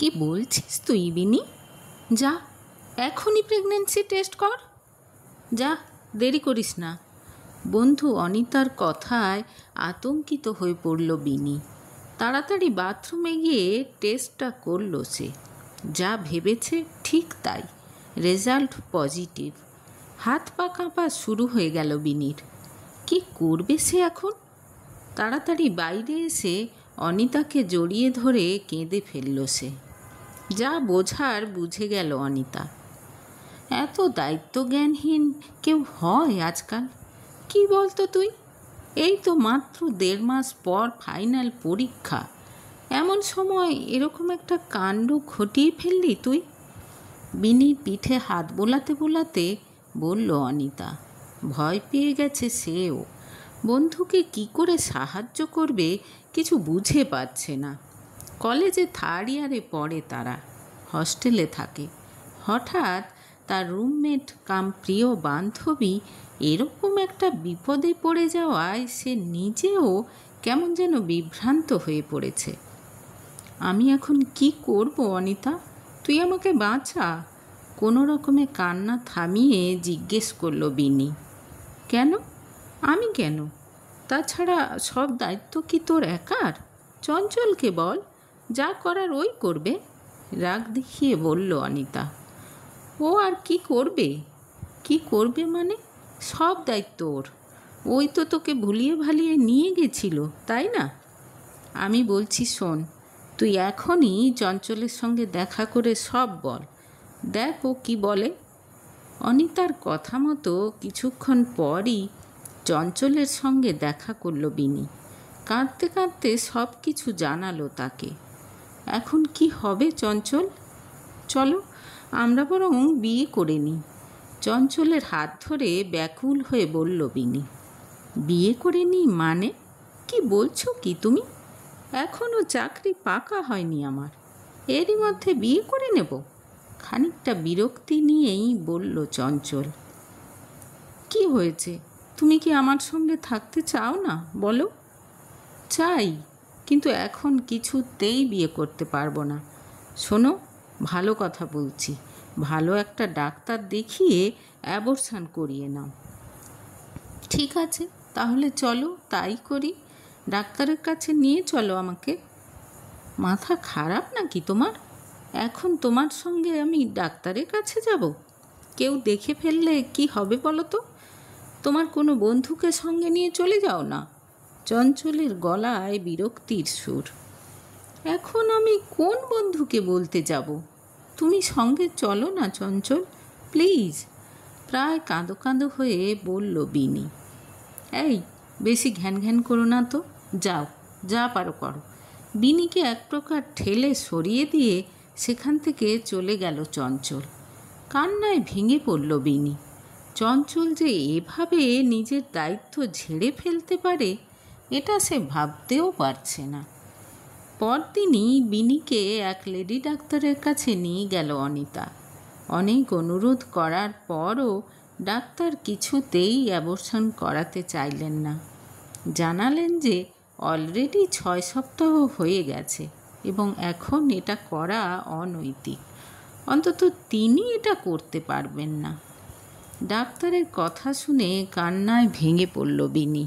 কি বলছিস তুই বিনি? যা এখনই প্রেগন্যান্সি টেস্ট কর, যা, দেরি করিস না। বন্ধু অনিতার কথায় আতঙ্কিত হয়ে পড়ল বিনি। তাড়াতাড়ি বাথরুমে গিয়ে টেস্টটা করল সে। যা ভেবেছে ঠিক তাই, রেজাল্ট পজিটিভ। হাত পা কাঁপা শুরু হয়ে গেল বিনির। কি করবে সে এখন? তাড়াতাড়ি বাইরে এসে অনিতাকে জড়িয়ে ধরে কেঁদে ফেলল সে। যা বোঝার বুঝে গেল অনিতা। এত দায়িত্বজ্ঞানহীন কেউ হয় আজকাল? কি বলতো তুই? এই তো মাত্র 1.5 মাস পর ফাইনাল পরীক্ষা, এমন সময় এরকম একটা কাণ্ড ঘটিয়ে ফেললি তুই? বিনির পিঠে হাত বোলাতে বোলাতে বলল অনিতা। ভয় পেয়ে গেছে সেও। বন্ধুকে কি করে সাহায্য করবে কিছু বুঝে পাচ্ছে না। কলেজে 3rd ইয়ারে পড়ে তারা, হস্টেলে থাকে। হঠাৎ তার রুমমেট কাম প্রিয় বান্ধবী এরকম একটা বিপদে পড়ে যাওয়ায় সে নিজেও কেমন যেন বিভ্রান্ত হয়ে পড়েছে। আমি এখন কি করব অনিতা? তুই আমাকে বাঁচা। কোনো রকমে কান্না থামিয়ে জিজ্ঞেস করল বিনি। কেন? আমি কেন? তাছাড়া সব দায়িত্ব কি তোর একার? চঞ্চলকে বল, যা করার ওই করবে। রাগ দেখিয়ে বলল অনিতা। ও আর কি করবে? কি করবে মানে? সব দায়িত্ব ওর। ওই তো তোকে ভুলিয়ে ভালিয়ে নিয়ে গেছিল, তাই না? আমি বলছি শোন, তুই এখনই চঞ্চলের সঙ্গে দেখা করে সব বল। দেখ ও কি বলে। অনিতার কথা মতো কিছুক্ষণ পরই চঞ্চলের সঙ্গে দেখা করল বিনি। কাঁদতে কাঁদতে সব কিছু জানালো তাকে। এখন কি হবে চঞ্চল? চলো আমরা বরং বিয়ে করে নিই। চঞ্চলের হাত ধরে ব্যাকুল হয়ে বলল বিনি। বিয়ে করে নিই মানে? কি বলছো কি তুমি? এখনও চাকরি পাকা হয়নি আমার, এরই মধ্যে বিয়ে করে নেব? খানিকটা বিরক্তি নিয়েই বলল চঞ্চল। কি হয়েছে? তুমি কি আমার সঙ্গে থাকতে চাও না বলো? চাই, কিন্তু এখন কিছুতেই বিয়ে করতে পারবো না। শোনো, ভালো কথা বলছি, ভালো একটা ডাক্তার দেখিয়ে অ্যাবর্শন করিয়ে নাও। ঠিক আছে, তাহলে চলো তাই করি। ডাক্তারের কাছে নিয়ে চলো আমাকে। মাথা খারাপ নাকি তোমার? এখন তোমার সঙ্গে আমি ডাক্তারের কাছে যাব? কেউ দেখে ফেললে কি হবে বলো তো? তোমার কোনো বন্ধুকে সঙ্গে নিয়ে চলে যাও না। চঞ্চলের গলায় বিরক্তির সুর। এখন আমি কোন বন্ধুকে বলতে যাব? তুমি সঙ্গে চলো না চঞ্চল, প্লিজ। প্রায় কাঁদো কাঁদো হয়ে বলল বিনি। এই, বেশি ঘ্যান ঘ্যান করো না তো, যাও, যা পারো করো। বিনিকে এক প্রকার ঠেলে সরিয়ে দিয়ে সেখান থেকে চলে গেল চঞ্চল। কান্নায় ভেঙে পড়ল বিনি। চঞ্চল যে এভাবে নিজের দায়িত্ব ঝেড়ে ফেলতে পারে এটা সে ভাবতেও পারছে না। পরদিনই বিনিকে এক লেডি ডাক্তারের কাছে নিয়ে গেল অনিতা। অনেক অনুরোধ করার পরও ডাক্তার কিছুতেই অ্যাবর্শন করাতে চাইলেন না। জানালেন যে অলরেডি 6 সপ্তাহ হয়ে গেছে এবং এখন এটা করা অনৈতিক। অন্তত তিনি এটা করতে পারবেন না। ডাক্তারের কথা শুনে কান্নায় ভেঙে পড়ল বিনি।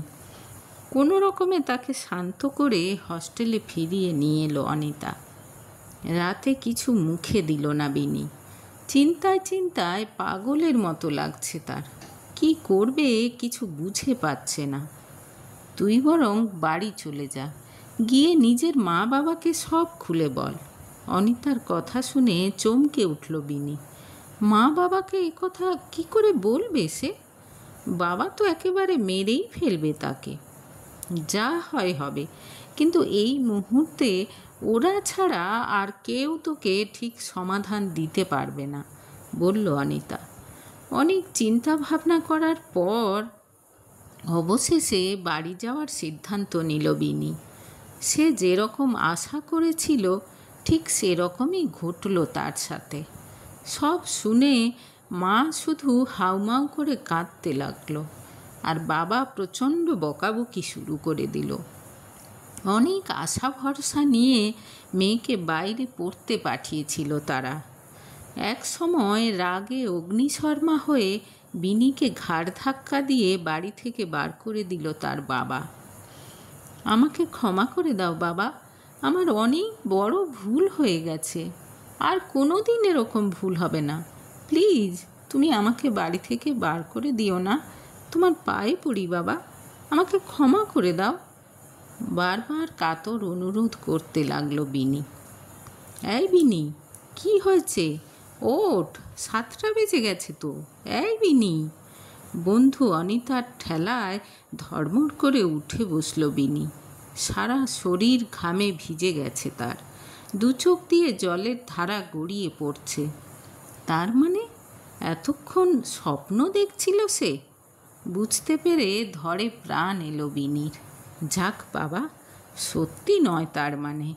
কোনো রকমে তাকে শান্ত করে হস্টেলে ফিরিয়ে নিয়ে এলো অনিতা। রাতে কিছু মুখে দিল না বিনি। চিন্তায় চিন্তায় পাগলের মতো লাগছে তার। কি করবে কিছু বুঝে পাচ্ছে না। তুই বরং বাড়ি চলে যা, গিয়ে নিজের মা বাবাকে সব খুলে বল। অনিতার কথা শুনে চমকে উঠল বিনি। মা বাবাকে এ কথা কী করে বলবে সে? বাবা তো একেবারে মেরেই ফেলবে তাকে। যা হয় হবে, কিন্তু এই মুহূর্তে ওরা ছাড়া আর কেউ তোকে ঠিক সমাধান দিতে পারবে না, বলল অনিতা। অনেক চিন্তা ভাবনা করার পর অবশেষে বাড়ি যাওয়ার সিদ্ধান্ত নিল বিনি। সে যেরকম আশা করেছিল ঠিক সেরকমই ঘটল তার সাথে। সব শুনে মা শুধু হাউমাউ করে কাঁদতে লাগলো, আর বাবা প্রচণ্ড বকাবকি শুরু করে দিল। অনেক আশা ভরসা নিয়ে মেয়েকে বাইরে পড়তে পাঠিয়েছিল তারা। এক সময় রাগে অগ্নিশর্মা হয়ে বিনিকে ঘাড় ধাক্কা দিয়ে বাড়ি থেকে বার করে দিল তার বাবা। আমাকে ক্ষমা করে দাও বাবা, আমার অনেক বড় ভুল হয়ে গেছে, আর কোনো দিন এরকম ভুল হবে না। প্লিজ তুমি আমাকে বাড়ি থেকে বার করে দিও না, তোমার পায়ে পড়ি বাবা, আমাকে ক্ষমা করে দাও। বারবার কাতর অনুরোধ করতে লাগলো বিনি। এই বিনি, কি হয়েছে? ওঠ, 7টা বেজে গেছে তো। এই বিনি। বন্ধু অনিতার ঠেলায় ধড়মড় করে উঠে বসল বিনি। সারা শরীর ঘামে ভিজে গেছে তার, দু চোখ দিয়ে জলের ধারা গড়িয়ে পড়ছে। তার মানে এতক্ষণ স্বপ্ন দেখছিল সে? বুঝতে পেরে ধরে প্রাণ এলো বিনির। যাক বাবা, সত্যি নয় তার মানে।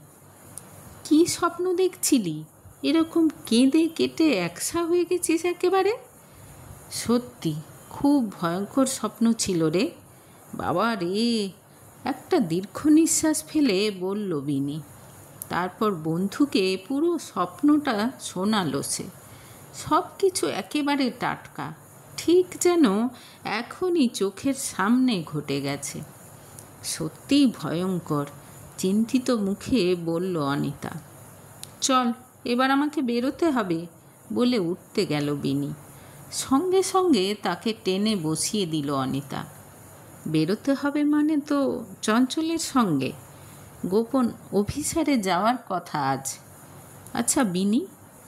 কি স্বপ্ন দেখছিলি? এরকম কেঁদে কেটে একসা হয়ে গেছিস একেবারে? সত্যি খুব ভয়ঙ্কর স্বপ্ন ছিল রে বাবা রে। একটা দীর্ঘ নিঃশ্বাস ফেলে বলল বিনি। তারপর বন্ধুকে পুরো স্বপ্নটা শোনালো সে। সব কিছু একেবারে টাটকা, ঠিক যেন এখনই চোখের সামনে ঘটে গেছে। সত্যিই ভয়ঙ্কর, চিন্তিত মুখে বলল অনিতা। চল, এবার আমাকে বেরোতে হবে, বলে উঠতে গেল বিনি। সঙ্গে সঙ্গে তাকে টেনে বসিয়ে দিল অনিতা। বেরোতে হবে মানে তো চঞ্চলের সঙ্গে গোপন অফিসারে যাওয়ার কথা আজ। আচ্ছা বিনি,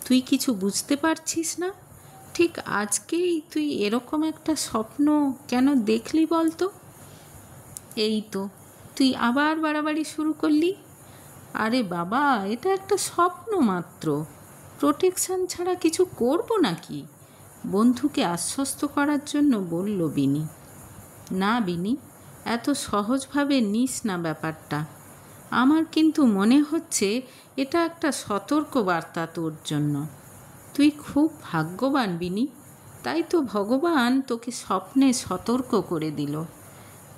তুই কিছু বুঝতে পারছিস না? ঠিক আজকেই তুই এরকম একটা স্বপ্ন কেন দেখলি বলতো? এই তো তুই আবার বাড়াবাড়ি শুরু করলি। আরে বাবা, এটা একটা স্বপ্ন মাত্র, প্রোটেকশন ছাড়া কিছু করব নাকি? বন্ধুকে আশ্বস্ত করার জন্য বলল বিনি। না বিনি, এত সহজভাবে নিস না ব্যাপারটা। আমার কিন্তু মনে হচ্ছে এটা একটা সতর্ক বার্তা তোর জন্য। তুই খুব ভাগ্যবান বিনি, তাই তো ভগবান তোকে স্বপ্নে সতর্ক করে দিল।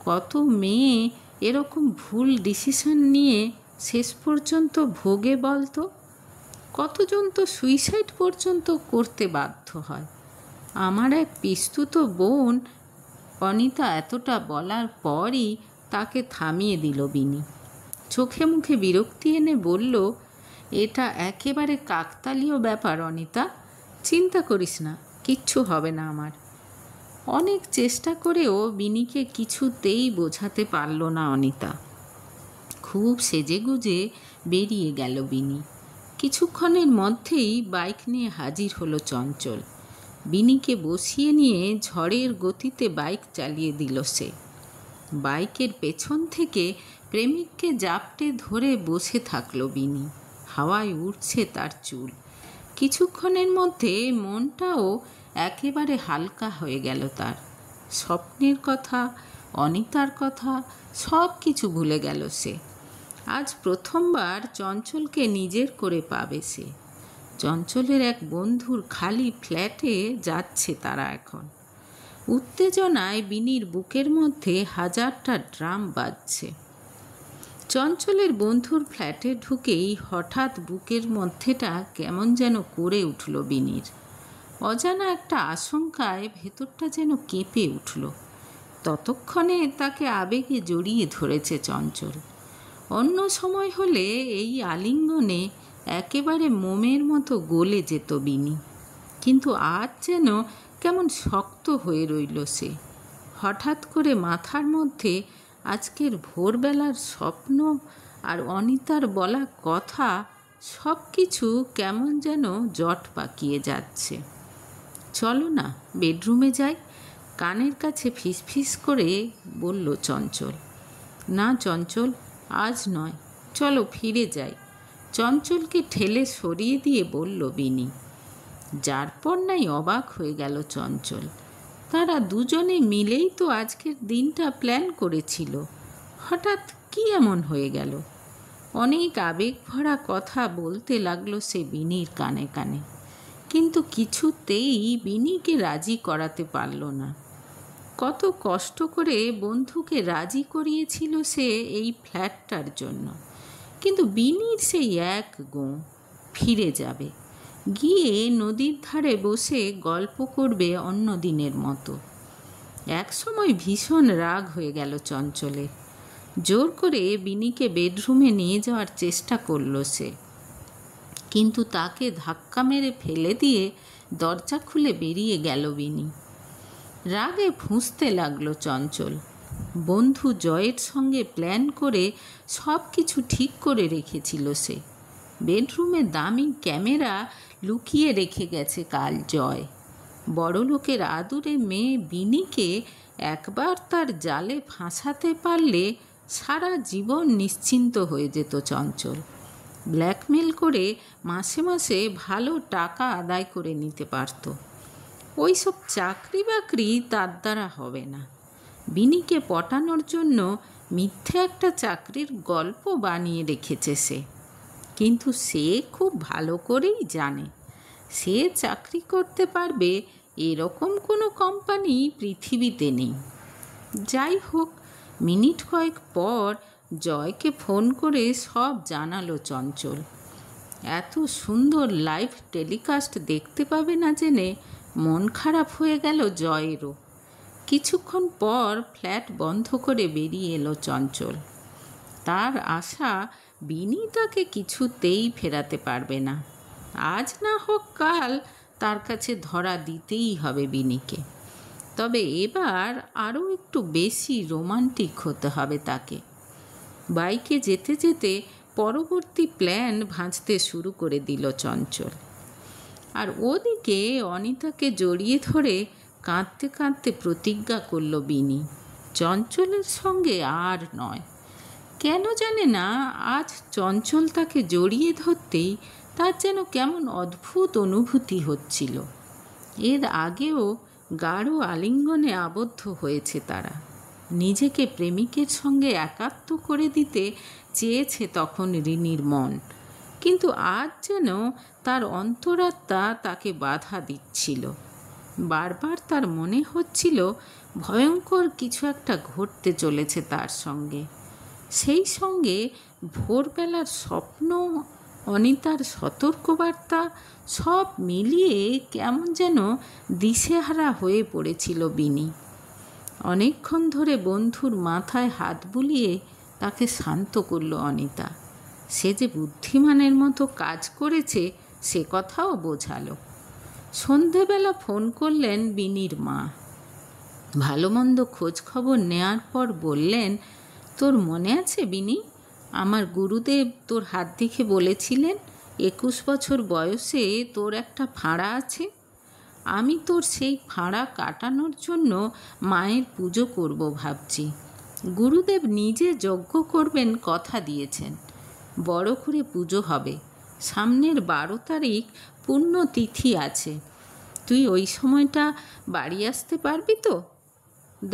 কত মেয়ে এরকম ভুল ডিসিশন নিয়ে শেষ পর্যন্ত ভোগে বলতো? কতজন তো সুইসাইড পর্যন্ত করতে বাধ্য হয়। আমার এক পিস্তুত বোন। অনিতা এতটা বলার পরই তাকে থামিয়ে দিল বিনি। চোখে মুখে বিরক্তি এনে বলল, এটা একেবারে কাকতালীয় ব্যাপার অনিতা, চিন্তা করিস না, কিচ্ছু হবে না আমার। অনেক চেষ্টা করেও বিনিকে কিছুতেই বোঝাতে পারল না অনিতা। খুব সেজেগুজে বেরিয়ে গেল বিনি। কিছুক্ষণের মধ্যেই বাইক নিয়ে হাজির হলো চঞ্চল। বিনিকে বসিয়ে নিয়ে ঝড়ের গতিতে বাইক চালিয়ে দিল সে। বাইকের পেছন থেকে প্রেমিককে জাপটে ধরে বসে থাকলো বিনি। হাওয়ায় উঠছে তার চুল। কিছুক্ষণের মধ্যে মনটাও একেবারে হালকা হয়ে গেল তার। স্বপ্নের কথা, অনিতার কথা সব কিছু ভুলে গেল সে। আজ প্রথমবার চঞ্চলকে নিজের করে পাবে সে। চঞ্চলের এক বন্ধুর খালি ফ্ল্যাটে যাচ্ছে তারা এখন। উত্তেজনায় বিনির বুকের মধ্যে হাজারটা ড্রাম বাজছে। চঞ্চলের বন্ধুর ফ্ল্যাটে ঢুকেই হঠাৎ বুকের মধ্যেটা কেমন যেন করে উঠল বিনির। অজানা একটা আশঙ্কায় ভেতরটা যেন কেঁপে উঠল। ততক্ষণে তাকে আবেগে জড়িয়ে ধরেছে চঞ্চল। অন্য সময় হলে এই আলিঙ্গনে একেবারে মোমের মতো গলে যেত বিনি, কিন্তু আজ যেন কেমন শক্ত হয়ে রইল সে। হঠাৎ করে মাথার মধ্যে আজকের ভোরবেলার স্বপ্ন আর অনিতার বলা কথা সব কিছু কেমন যেন জট পাকিয়ে যাচ্ছে। চলো না বেডরুমে যাই, কানের কাছে ফিসফিস করে বলল চঞ্চল। না চঞ্চল, আজ নয়, চলো ফিরে যাই, চঞ্চলকে ঠেলে সরিয়ে দিয়ে বলল বিনি। যার পর নাই অবাক হয়ে গেল চঞ্চল। তারা দুজনে মিলেই তো আজকের দিনটা প্ল্যান করেছিল, হঠাৎ কি এমন হয়ে গেল? অনেক আবেগ ভরা কথা বলতে লাগলো সে বিনির কানে কানে, কিন্তু কিছুতেই বিনিকে রাজি করাতে পারল না। কত কষ্ট করে বন্ধুকে রাজি করিয়েছিল সে এই ফ্ল্যাটটার জন্য। কিন্তু বিনির সেই এক গোঁ, ফিরে যাবে, গিয়ে নদীর ধারে বসে গল্প করবে অন্য দিনের মতো। একসময় ভীষণ রাগ হয়ে গেল চঞ্চলের। জোর করে বিনিকে বেডরুমে নিয়ে যাওয়ার চেষ্টা করল সে, কিন্তু তাকে ধাক্কা মেরে ফেলে দিয়ে দরজা খুলে বেরিয়ে গেল বিনি। রাগে ফুঁসতে লাগলো চঞ্চল। বন্ধু জয়ের সঙ্গে প্ল্যান করে সব কিছু ঠিক করে রেখেছিল সে। বেডরুমে দামি ক্যামেরা লুকিয়ে রেখে গেছে কাল জয়। বড়লোকের আদুরে মেয়ে বিনিকে একবার তার জালে ফাঁসাতে পারলে সারা জীবন নিশ্চিন্ত হয়ে যেত চঞ্চল। ব্ল্যাকমেল করে মাসে মাসে ভালো টাকা আদায় করে নিতে পারত। ওই সব চাকরি বাকরি তার দ্বারা হবে না। বিনিকে পটানোর জন্য মিথ্যে একটা চাকরির গল্প বানিয়ে রেখেছে সে, কিন্তু সে খুব ভালো করেই জানে সে চাকরি করতে পারবে এরকম কোনো কোম্পানি পৃথিবীতে নেই। যাই হোক, মিনিট কয়েক পর জয়কে ফোন করে সব জানালো চঞ্চল। এত সুন্দর লাইভ টেলিকাস্ট দেখতে পাবে না জেনে মন খারাপ হয়ে গেল জয়েরও। কিছুক্ষণ পর ফ্ল্যাট বন্ধ করে বেরিয়ে এলো চঞ্চল। তার আশা বিনি তাকে কিছুতেই ফেরাতে পারবে না। আজ না হোক কাল তার কাছে ধরা দিতেই হবে বিনিকে। তবে এবার আরও একটু বেশি রোমান্টিক হতে হবে তাকে। বাইকে যেতে যেতে পরবর্তী প্ল্যান ভাঁজতে শুরু করে দিল চঞ্চল। আর ওদিকে অনিতাকে জড়িয়ে ধরে কাঁদতে কাঁদতে প্রতিজ্ঞা করল বিনি, চঞ্চলের সঙ্গে আর নয়। কেন জানে না, আজ চঞ্চল তাকে জড়িয়ে ধরতেই তার যেন কেমন অদ্ভুত অনুভূতি হচ্ছিল। এর আগেও গাঢ় আলিঙ্গনে আবদ্ধ হয়েছে তারা। নিজেকে প্রেমিকের সঙ্গে একাত্ম করে দিতে চেয়েছে তখন রিনির মন, কিন্তু আজ যেন তার অন্তরাত্মা তাকে বাধা দিচ্ছিল। বারবার তার মনে হচ্ছিল ভয়ঙ্কর কিছু একটা ঘটতে চলেছে তার সঙ্গে। সেই সঙ্গে ভোরবেলার স্বপ্ন, অনিতার সতর্কবার্তা, সব মিলিয়ে কেমন যেন দিশেহারা হয়ে পড়েছিল বিনি। অনেকক্ষণ ধরে বন্ধুর মাথায় হাত বুলিয়ে তাকে শান্ত করল অনিতা। সে যে বুদ্ধিমানের মতো কাজ করেছে সে কথাও বোঝালো। সন্ধেবেলা ফোন করলেন বিনির মা। ভালো মন্দ খোঁজ খবর নেওয়ার পর বললেন, তোর মনে আছে বিনি, আমার গুরুদেব তোর হাত দেখে বলেছিলেন 21 বছর বয়সে তোর একটা ফাঁড়া আছে। আমি তোর সেই ফাঁড়া কাটানোর জন্য মায়ের পুজো করব ভাবছি। গুরুদেব নিজে যজ্ঞ করবেন কথা দিয়েছেন। বড় করে পুজো হবে। সামনের 12 তারিখ পুণ্যতিথি আছে। তুই ওই সময়টা বাড়ি আসতে পারবি তো?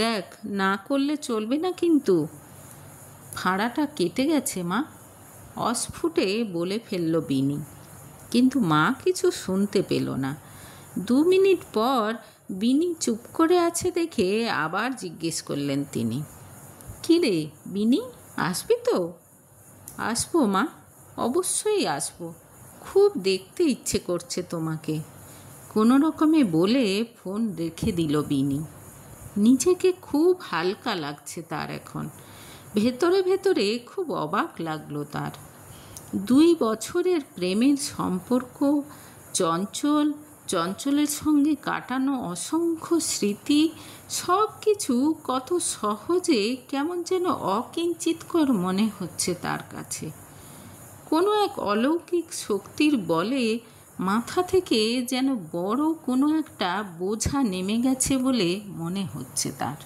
দেখ, না করলে চলবে না কিন্তু। ফাঁড়াটা কেটে গেছে মা, অস্ফুটে বলে ফেলল বিনি। কিন্তু মা কিছু শুনতে পেল না। 2 মিনিট পর বিনি চুপ করে আছে দেখে আবার জিজ্ঞেস করলেন তিনি, কী রে বিনি, আসবি তো? আসবো মা, অবশ্যই আসবো। খুব দেখতে ইচ্ছে করছে তোমাকে, কোনো রকমে বলে ফোন রেখে দিল বিনি। নিজেকে খুব হালকা লাগছে তার এখন। ভেতরে ভেতরে খুব অবাক লাগলো তার। 2 বছরের প্রেমের সম্পর্ক, চঞ্চলের সঙ্গে কাটানো অসংখ্য স্মৃতি, সব কিছু কত সহজে কেমন যেন অকিঞ্চিৎকর মনে হচ্ছে তার কাছে। কোনো এক অলৌকিক শক্তির বলে মাথা থেকে যেন বড় কোনো একটা বোঝা নেমে গেছে বলে মনে হচ্ছে তার।